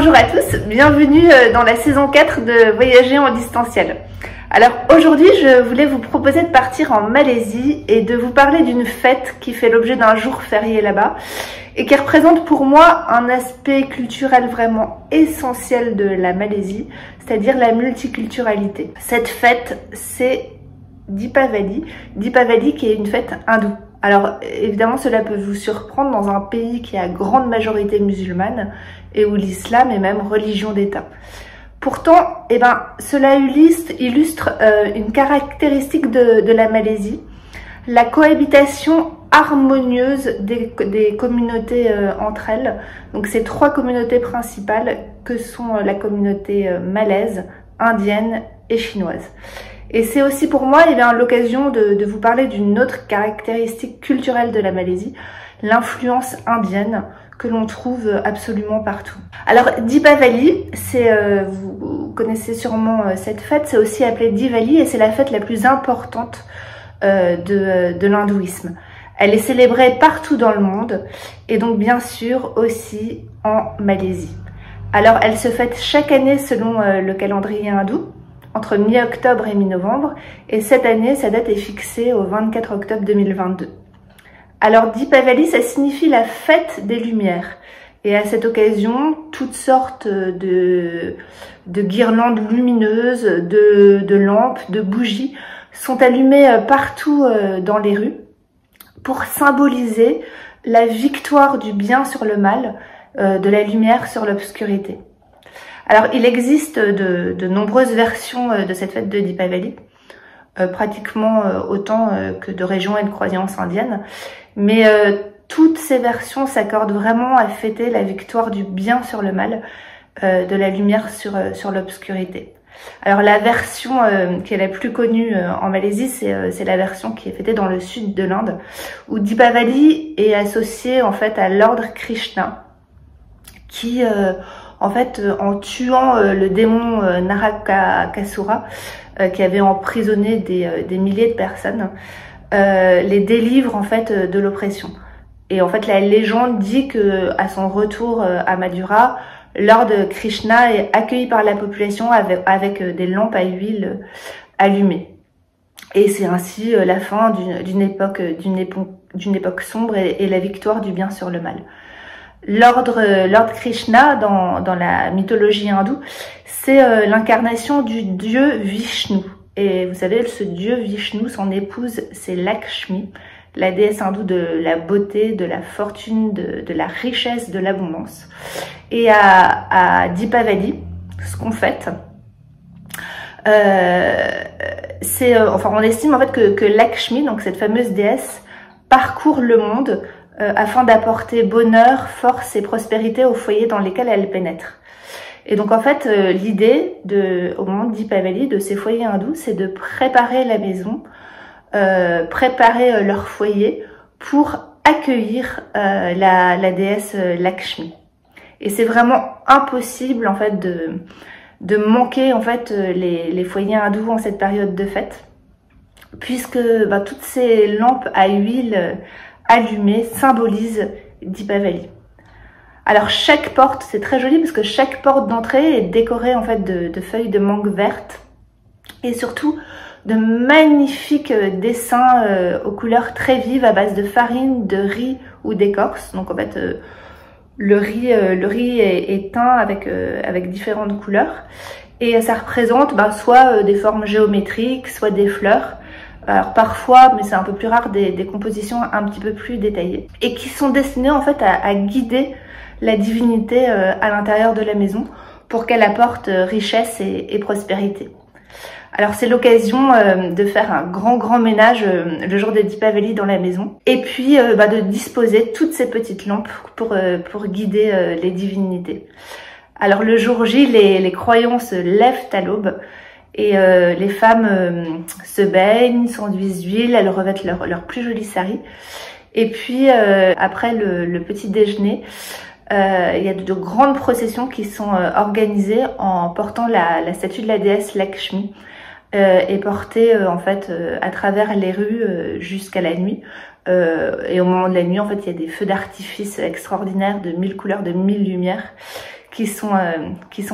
Bonjour à tous, bienvenue dans la saison 4 de Voyager en distanciel. Alors aujourd'hui je voulais vous proposer de partir en Malaisie et de vous parler d'une fête qui fait l'objet d'un jour férié là-bas et qui représente pour moi un aspect culturel vraiment essentiel de la Malaisie, c'est-à-dire la multiculturalité. Cette fête c'est Deepavali, Deepavali qui est une fête hindoue. Alors évidemment cela peut vous surprendre dans un pays qui a grande majorité musulmane et où l'islam est même religion d'État. Pourtant, cela illustre une caractéristique de la Malaisie, la cohabitation harmonieuse des communautés entre elles. Donc ces trois communautés principales que sont la communauté malaise, indienne et chinoise. Et c'est aussi pour moi l'occasion de vous parler d'une autre caractéristique culturelle de la Malaisie, l'influence indienne que l'on trouve absolument partout. Alors Deepavali, vous connaissez sûrement cette fête, c'est aussi appelé Diwali et c'est la fête la plus importante de l'hindouisme. Elle est célébrée partout dans le monde et donc bien sûr aussi en Malaisie. Alors elle se fête chaque année selon le calendrier hindou, entre mi-octobre et mi-novembre, et cette année, sa date est fixée au 24 octobre 2022. Alors Deepavali, ça signifie la fête des lumières, et à cette occasion, toutes sortes de guirlandes lumineuses, de lampes, de bougies sont allumées partout dans les rues pour symboliser la victoire du bien sur le mal, de la lumière sur l'obscurité. Alors, il existe de nombreuses versions de cette fête de Deepavali, pratiquement autant que de régions et de croyances indiennes, mais toutes ces versions s'accordent vraiment à fêter la victoire du bien sur le mal, de la lumière sur l'obscurité. Alors, la version qui est la plus connue en Malaisie, c'est la version qui est fêtée dans le sud de l'Inde, où Deepavali est associé en fait à l'ordre Krishna, qui en tuant le démon Narakasura, qui avait emprisonné des milliers de personnes, les délivre en fait de l'oppression. Et en fait la légende dit que à son retour à Madura, Lord Krishna est accueilli par la population avec des lampes à huile allumées. Et c'est ainsi la fin d'une époque sombre et la victoire du bien sur le mal. Lord Krishna, dans la mythologie hindoue, c'est l'incarnation du dieu Vishnu. Et vous savez, ce dieu Vishnu, son épouse, c'est Lakshmi, la déesse hindoue de la beauté, de la fortune, de la richesse, de l'abondance. Et à Deepavali, ce qu'on fête, on estime en fait que Lakshmi, donc cette fameuse déesse, parcourt le monde afin d'apporter bonheur, force et prospérité aux foyers dans lesquels elle pénètre. Et donc en fait, l'idée au moment de Deepavali, de ces foyers hindous, c'est de préparer la maison, préparer leur foyer pour accueillir la déesse Lakshmi. Et c'est vraiment impossible en fait de manquer en fait les foyers hindous en cette période de fête, puisque toutes ces lampes à huile allumée symbolise Deepavali. Alors chaque porte, c'est très joli parce que chaque porte d'entrée est décorée en fait de feuilles de mangue verte et surtout de magnifiques dessins aux couleurs très vives à base de farine, de riz ou d'écorce. Donc en fait le riz est teint avec différentes couleurs et ça représente soit des formes géométriques, soit des fleurs. Alors parfois, mais c'est un peu plus rare, des compositions un petit peu plus détaillées et qui sont destinées en fait à guider la divinité à l'intérieur de la maison pour qu'elle apporte richesse et prospérité. Alors c'est l'occasion de faire un grand ménage le jour de Deepavali dans la maison et puis de disposer toutes ces petites lampes pour guider les divinités. Alors le jour J, les croyants se lèvent à l'aube. Et les femmes se baignent, s'enduisent d'huile, elles revêtent leur plus jolie sari. Et puis après le petit déjeuner, il y a de grandes processions qui sont organisées en portant la statue de la déesse Lakshmi et portée en fait à travers les rues jusqu'à la nuit. Et au moment de la nuit, en fait, il y a des feux d'artifice extraordinaires de 1000 couleurs, de 1000 lumières qui sont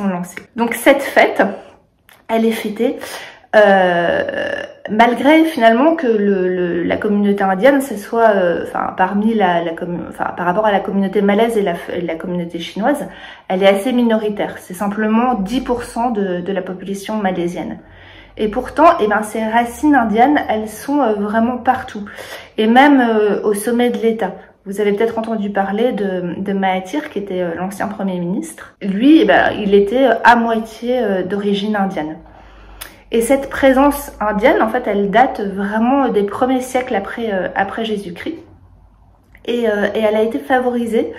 lancés. Donc cette fête, elle est fêtée malgré finalement que la communauté indienne, ce soit, parmi par rapport à la communauté malaise et la communauté chinoise, elle est assez minoritaire. C'est simplement 10% de la population malaisienne. Et pourtant, ces racines indiennes, elles sont vraiment partout. Et même au sommet de l'État. Vous avez peut-être entendu parler de Mahathir, qui était l'ancien Premier ministre. Lui, il était à moitié d'origine indienne. Et cette présence indienne, en fait, elle date vraiment des premiers siècles après Jésus-Christ. Et elle a été favorisée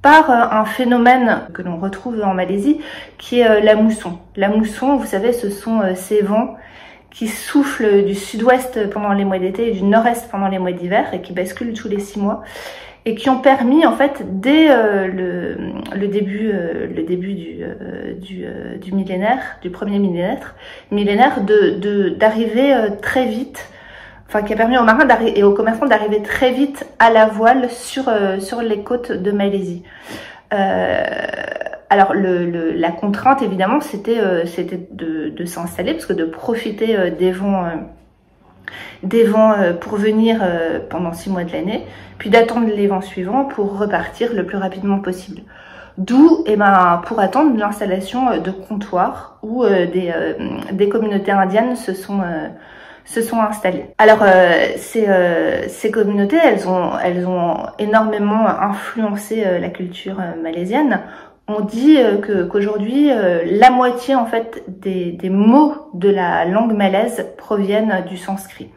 par un phénomène que l'on retrouve en Malaisie, qui est la mousson. La mousson, vous savez, ce sont ces vents qui soufflent du sud-ouest pendant les mois d'été et du nord-est pendant les mois d'hiver et qui basculent tous les 6 mois et qui ont permis, en fait, dès le début du millénaire, du premier millénaire, d'arriver très vite, qui a permis aux marins et aux commerçants d'arriver très vite à la voile sur les côtes de Malaisie. Alors la contrainte, évidemment, c'était de s'installer, parce que de profiter des vents pour venir pendant 6 mois de l'année, puis d'attendre les vents suivants pour repartir le plus rapidement possible. D'où, pour attendre l'installation de comptoirs où des communautés indiennes se sont installées. Alors ces communautés, elles ont énormément influencé la culture malaisienne. On dit qu'aujourd'hui, la moitié, en fait, des mots de la langue malaise proviennent du sanskrit.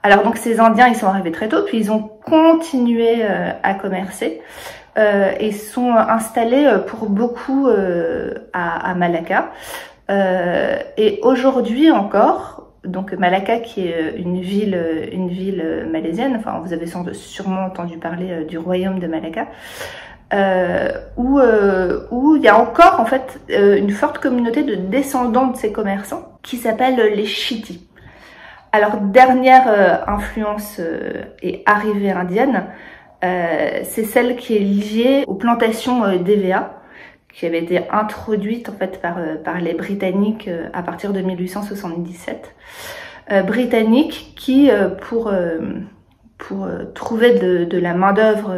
Alors donc ces Indiens, ils sont arrivés très tôt, puis ils ont continué à commercer et sont installés pour beaucoup à Malacca. Et aujourd'hui encore, donc Malacca, qui est une ville malaisienne, vous avez sûrement entendu parler du royaume de Malacca, où il y a encore, en fait, une forte communauté de descendants de ces commerçants qui s'appellent les Chittis. Alors, dernière influence et arrivée indienne, c'est celle qui est liée aux plantations d'EVA, qui avaient été introduites, en fait, par les Britanniques à partir de 1877. Britanniques qui, pour trouver de la main-d'œuvre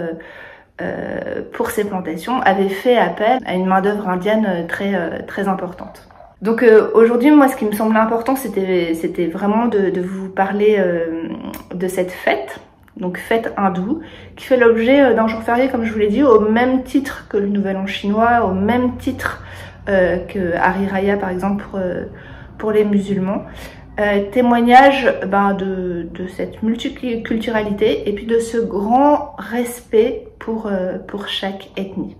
pour ces plantations, avaient fait appel à une main-d'œuvre indienne très importante. Donc aujourd'hui, moi, ce qui me semblait important, c'était vraiment de vous parler de cette fête, donc fête hindoue, qui fait l'objet d'un jour férié, comme je vous l'ai dit, au même titre que le Nouvel An chinois, au même titre que Hari Raya, par exemple, pour les musulmans. Témoignage de cette multiculturalité et puis de ce grand respect pour chaque ethnie.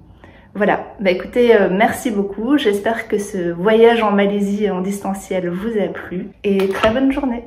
Voilà, écoutez, merci beaucoup. J'espère que ce voyage en Malaisie en distanciel vous a plu et très bonne journée.